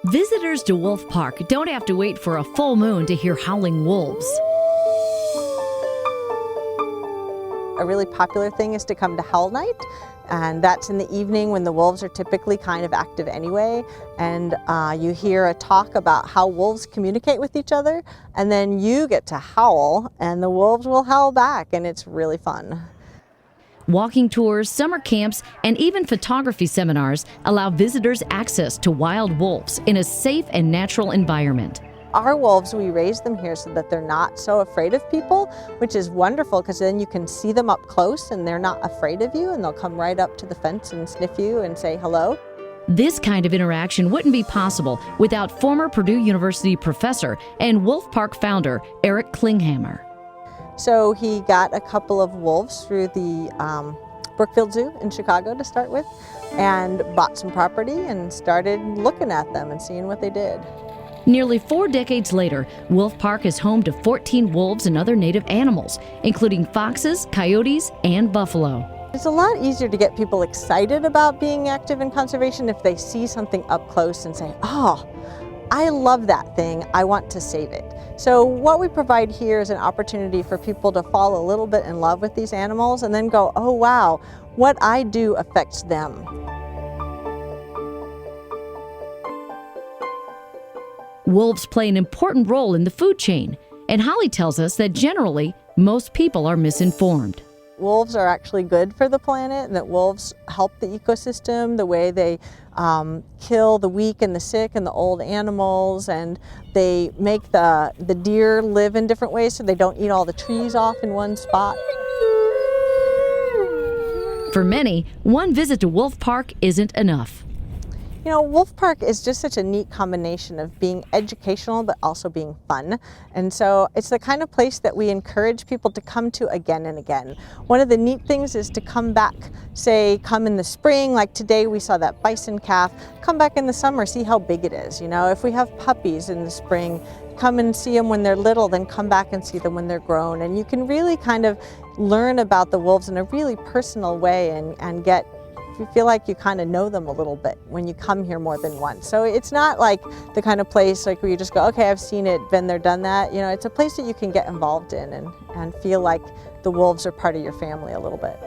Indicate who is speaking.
Speaker 1: Visitors to Wolf Park don't have to wait for a full moon to hear howling wolves.
Speaker 2: A really popular thing is to come to Howl Night, and that's in the evening when the wolves are typically kind of active anyway, and you hear a talk about how wolves communicate with each other, and then you get to howl and the wolves will howl back, and it's really fun.
Speaker 1: Walking tours, summer camps, and even photography seminars allow visitors access to wild wolves in a safe and natural environment.
Speaker 2: Our wolves, we raise them here so that they're not so afraid of people, which is wonderful because then you can see them up close and they're not afraid of you, and they'll come right up to the fence and sniff you and say hello.
Speaker 1: This kind of interaction wouldn't be possible without former Purdue University professor and Wolf Park founder Eric Klinghammer.
Speaker 2: So he got a couple of wolves through the Brookfield Zoo in Chicago to start with, and bought some property and started looking at them and seeing what they did.
Speaker 1: Nearly 4 decades later, Wolf Park is home to 14 wolves and other native animals, including foxes, coyotes, and buffalo.
Speaker 2: It's a lot easier to get people excited about being active in conservation if they see something up close and say, oh, I love that thing, I want to save it. So what we provide here is an opportunity for people to fall a little bit in love with these animals and then go, oh wow, what I do affects them.
Speaker 1: Wolves play an important role in the food chain, and Holly tells us that generally, most people are misinformed.
Speaker 2: Wolves are actually good for the planet, and that wolves help the ecosystem, the way they kill the weak and the sick and the old animals, and they make the deer live in different ways so they don't eat all the trees off in one spot.
Speaker 1: For many, one visit to Wolf Park isn't enough.
Speaker 2: You know, Wolf Park is just such a neat combination of being educational but also being fun. And so it's the kind of place that we encourage people to come to again and again. One of the neat things is to come back, say, come in the spring, like today we saw that bison calf. Come back in the summer, see how big it is. You know, if we have puppies in the spring, come and see them when they're little, then come back and see them when they're grown. And you can really kind of learn about the wolves in a really personal way and get you feel like you kind of know them a little bit when you come here more than once. So it's not like the kind of place like where you just go, okay, I've seen it, been there, done that. You know, it's a place that you can get involved in and feel like the wolves are part of your family a little bit.